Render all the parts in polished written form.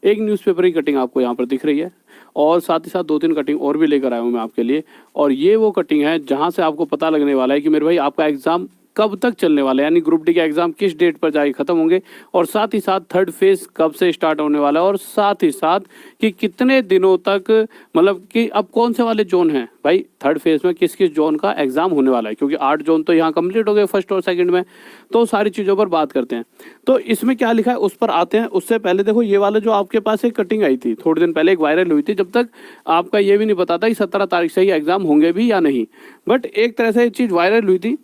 एक न्यूज़पेपर की कटिंग आपको यहाँ पर दिख रही है, और साथ ही साथ 2-3 कटिंग और भी लेकर आया हूँ मैं आपके लिए। और ये वो कटिंग है जहाँ से आपको पता लगने वाला है कि मेरे भाई आपका एग्ज़ाम कब तक चलने वाला है, यानी ग्रुप डी के एग्ज़ाम किस डेट पर जाके ख़त्म होंगे, और साथ ही साथ थर्ड फेज़ कब से स्टार्ट होने वाला है, और साथ ही साथ कि कितने दिनों तक, मतलब कि अब कौन से वाले जोन हैं भाई थर्ड फेज़ में, किस किस जोन का एग्ज़ाम होने वाला है, क्योंकि 8 जोन तो यहाँ कंप्लीट हो गए फर्स्ट और सेकंड में। तो सारी चीज़ों पर बात करते हैं। तो इसमें क्या लिखा है उस पर आते हैं। उससे पहले देखो ये वाला जो आपके पास एक कटिंग आई थी थोड़े दिन पहले, एक वायरल हुई थी, जब तक आपका ये भी नहीं पता था कि 17 तारीख से ही एग्ज़ाम होंगे भी या नहीं, बट एक तरह से ये चीज़ वायरल हुई थी,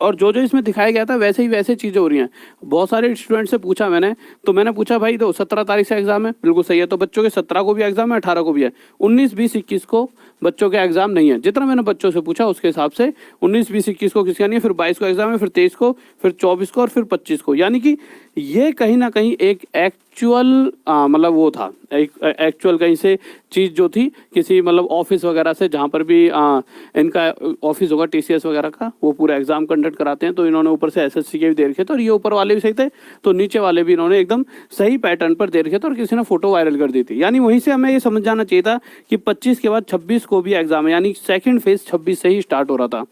और जो जो इसमें दिखाया गया था वैसे ही वैसे चीज़ें हो रही हैं। बहुत सारे स्टूडेंट से पूछा मैंने, तो मैंने पूछा भाई दो 17 तारीख से एग्ज़ाम है, बिल्कुल सही है, तो बच्चों के 17 को भी एग्ज़ाम है, 18 को भी है, 19, 20, 21 को बच्चों के एग्ज़ाम नहीं है। जितना मैंने बच्चों से पूछा उसके हिसाब से 19, 20, 21 को किसका नहीं है, फिर 22 को एग्ज़ाम है, फिर 23 को, फिर 24 को, और फिर 25 को। यानी कि ये कहीं ना कहीं एक एक्चुअल मतलब वो था, एक एक्चुअल कहीं से चीज़ जो थी किसी मतलब ऑफिस वगैरह से, जहाँ पर भी इनका ऑफिस होगा टीसीएस वगैरह का, वो पूरा एग्जाम कंडक्ट कराते हैं। तो इन्होंने ऊपर से एसएससी के भी दे रखे थे, और ये ऊपर वाले भी सही थे, तो नीचे वाले भी इन्होंने एकदम सही पैटर्न पर दे रखे थे, और किसी ने फोटो वायरल कर दी थी। यानी वहीं से हमें ये समझ जाना चाहिए था कि 25 के बाद 26 को भी एग्जाम है, यानी सेकंड फेज 26 से ही स्टार्ट हो रहा था।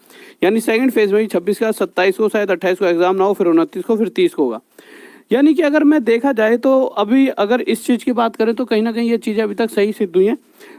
यानी सेकंड फेज में ही 26 के बाद 27 को शायद 28 को एग्जाम ना हो, फिर 29 को, फिर 30 को होगा। यानी कि अगर मैं देखा जाए तो अभी अगर इस चीज़ की बात करें तो कहीं ना कहीं ये चीज़ें अभी तक सही सिद्ध हुई हैं।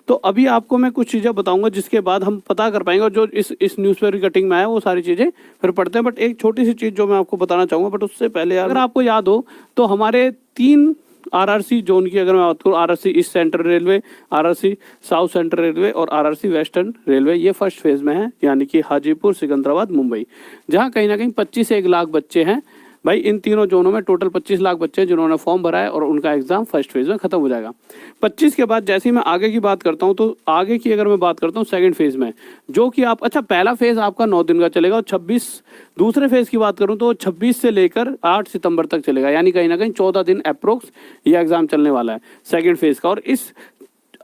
तो अभी आपको मैं कुछ चीज़ें बताऊंगा जिसके बाद हम पता कर पाएंगे, और जो इस न्यूज़पेपर की कटिंग में है वो सारी चीज़ें फिर पढ़ते हैं। बट एक छोटी सी चीज़ जो मैं आपको बताना चाहूँगा, बट उससे पहले अगर आपको याद हो तो हमारे 3 आरआरसी जोन की अगर मैं बात करूँ, RRC east central railway, RRC south central railway और आरआरसी वेस्टर्न रेलवे, ये फर्स्ट फेज में है, यानी कि हाजीपुर, सिकंदराबाद, मुंबई, जहाँ कहीं ना कहीं 25 से 1 लाख बच्चे हैं भाई। इन तीनों जोनों में टोटल 25 लाख बच्चे जिन्होंने फॉर्म भरा है, और उनका एग्जाम फर्स्ट फेज में खत्म हो जाएगा। 25 के बाद जैसे ही मैं आगे की बात करता हूं, तो आगे की अगर मैं बात करता हूं सेकंड फेज में, जो कि आप, अच्छा पहला फेज आपका 9 दिन का चलेगा, और 26 दूसरे फेज की बात करूं तो 26 से लेकर 8 सितंबर तक चलेगा, यानी कहीं ना कहीं 14 दिन अप्रोक्स ये एग्जाम चलने वाला है सेकेंड फेज का। और इस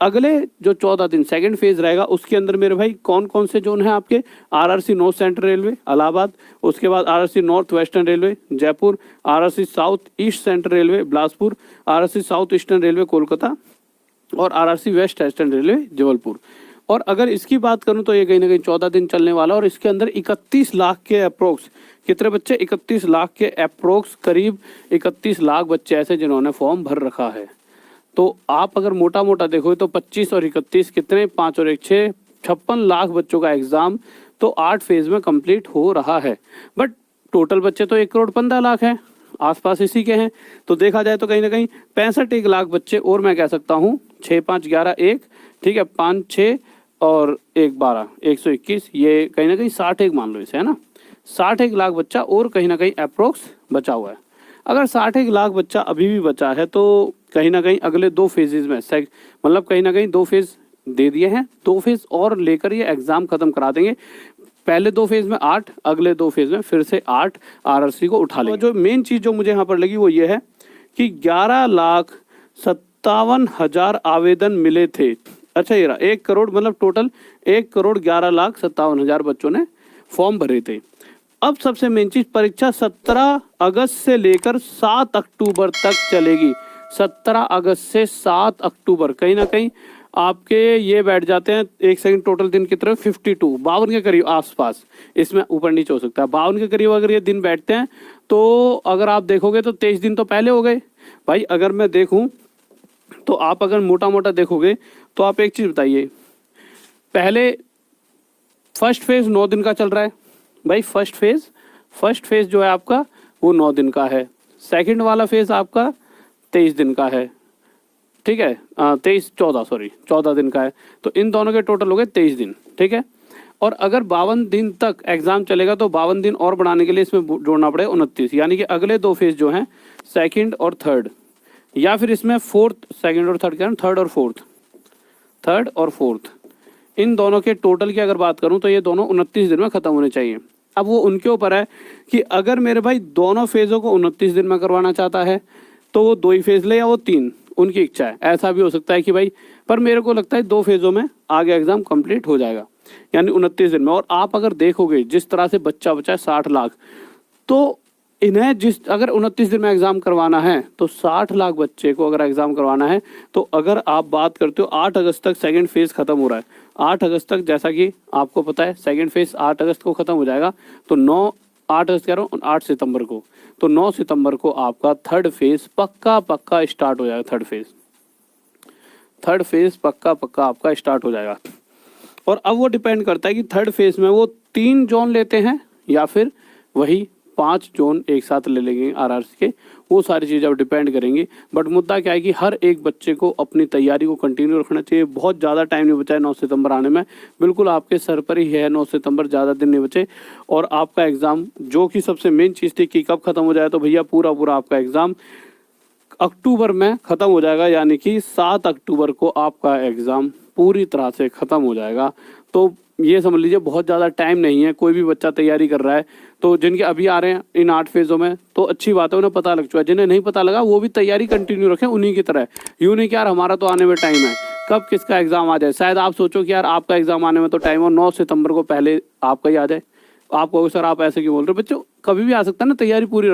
अगले जो 14 दिन सेकंड फेज रहेगा उसके अंदर मेरे भाई कौन कौन से जोन हैं आपके, RRC north central railway Allahabad, उसके बाद RRC north western railway Jaipur, RRC south east central railway Bilaspur, RRC south eastern railway Kolkata, और RRC west eastern railway Jabalpur. और अगर इसकी बात करूं तो ये कहीं ना कहीं 14 दिन चलने वाला, और इसके अंदर 31 लाख के अप्रोक्स, कितने बच्चे, 31 लाख के अप्रोक्स, करीब 31 लाख बच्चे ऐसे जिन्होंने फॉर्म भर रखा है। तो आप अगर मोटा मोटा देखोगे तो 25 और 31 कितने, 5 और 1 6, 56 लाख बच्चों का एग्जाम तो 8 फेज में कंप्लीट हो रहा है। बट टोटल बच्चे तो 1,15,00,000 हैं, आसपास इसी के हैं। तो देखा जाए तो कहीं ना कहीं 65 लाख बच्चे, और मैं कह सकता हूँ 6 5 11 1, ठीक है, 5 6 और 1 12, 121, ये कहीं ना कहीं 61 मान लो इसे, है ना, 61 लाख बच्चा और कहीं ना कहीं अप्रोक्स बचा हुआ है। अगर 61 लाख बच्चा अभी भी बचा है तो कहीं ना कहीं अगले 2 फेजेज में, मतलब कहीं ना कहीं 2 फेज दे दिए हैं, 2 फेज और लेकर ये एग्जाम खत्म करा देंगे। पहले 2 फेज में 8, अगले 2 फेज में फिर से 8 आरआरसी को उठा लेंगे। जो मेन चीज जो मुझे यहाँ पर लगी वो ये है कि 11,57,000 आवेदन मिले थे। अच्छा ये रहा 1 करोड़, मतलब टोटल 1,11,57,000 बच्चों ने फॉर्म भरे थे। अब सबसे मेन चीज, परीक्षा 17 अगस्त से लेकर 7 अक्टूबर तक चलेगी। 17 अगस्त से 7 अक्टूबर, कहीं ना कहीं आपके ये बैठ जाते हैं, एक सेकंड, टोटल दिन की तरफ 52, 52 के करीब आसपास, इसमें ऊपर नीचे हो सकता है, 52 के करीब अगर ये दिन बैठते हैं तो अगर आप देखोगे तो 23 दिन तो पहले हो गए भाई। अगर मैं देखूं तो आप अगर मोटा मोटा देखोगे तो आप एक चीज बताइए, पहले फर्स्ट फेज 9 दिन का चल रहा है भाई, फर्स्ट फेज जो है आपका वो 9 दिन का है, सेकंड वाला फेज आपका 23 दिन का है, ठीक है, 14 दिन का है। तो इन दोनों के टोटल हो गए 23 दिन, ठीक है। और अगर 52 दिन तक एग्जाम चलेगा तो 52 दिन और बढ़ाने के लिए इसमें जोड़ना पड़ेगा 29, यानी कि अगले 2 फेज जो हैं सेकंड और थर्ड, या फिर इसमें फोर्थ, सेकंड और थर्ड क्या है, थर्ड और फोर्थ, इन दोनों के टोटल की अगर बात करूं तो ये दोनों 29 दिन में खत्म होने चाहिए। अब वो उनके ऊपर है कि अगर मेरे भाई दोनों फेजों को 29 दिन में करवाना चाहता है तो वो 2 ही फेज ले या वो 3, उनकी इच्छा है। ऐसा भी हो सकता है कि भाई, पर मेरे को लगता है 2 फेजों में आगे एग्जाम कंप्लीट हो जाएगा, यानी 29 दिन में। और आप अगर देखोगे जिस तरह से बच्चा बचा है 60 लाख, तो इन्हें जिस अगर 29 दिन में एग्ज़ाम करवाना है तो 60 लाख बच्चे को अगर एग्ज़ाम करवाना है, तो अगर आप बात करते हो 8 अगस्त तक सेकंड फेज़ ख़त्म हो रहा है, 8 अगस्त तक, जैसा कि आपको पता है सेकंड फेज़ 8 अगस्त को ख़त्म हो जाएगा, तो 8 अगस्त कह रहा हूँ, 8 सितंबर को, तो 9 सितंबर को आपका थर्ड फेज़ पक्का स्टार्ट हो जाएगा। थर्ड फेज़ पक्का आपका स्टार्ट हो जाएगा। और अब वो डिपेंड करता है कि थर्ड फेज़ में वो 3 जोन लेते हैं या फिर वही 5 जोन एक साथ ले लेंगे आरआरसी के, वो सारी चीज़ें अब डिपेंड करेंगी। बट मुद्दा क्या है कि हर एक बच्चे को अपनी तैयारी को कंटिन्यू रखना चाहिए। बहुत ज़्यादा टाइम नहीं बचा है 9 सितंबर आने में, बिल्कुल आपके सर पर ही है 9 सितंबर, ज़्यादा दिन नहीं बचे। और आपका एग्ज़ाम, जो कि सबसे मेन चीज़ थी कि कब ख़त्म हो जाए, तो भैया पूरा आपका एग्ज़ाम अक्टूबर में ख़त्म हो जाएगा, यानी कि 7 अक्टूबर को आपका एग्ज़ाम पूरी तरह से ख़त्म हो जाएगा। तो ये समझ लीजिए बहुत ज़्यादा टाइम नहीं है। कोई भी बच्चा तैयारी कर रहा है, तो जिनके अभी आ रहे हैं इन 8 फेज़ों में, तो अच्छी बात है, उन्हें पता लग चुका है। जिन्हें नहीं पता लगा वो भी तैयारी कंटिन्यू रखें उन्हीं की तरह। यूँ नहीं कि यार हमारा तो आने में टाइम है, कब किसका एग्ज़ाम आ जाए। शायद आप सोचो कि यार आपका एग्ज़ाम आने में तो टाइम हो, 9 सितंबर को पहले आपका ही आ जाए। आप कहोगे सर आप ऐसे क्यों बोल रहे हो, बच्चों कभी भी आ सकता है ना, तैयारी पूरी रखो।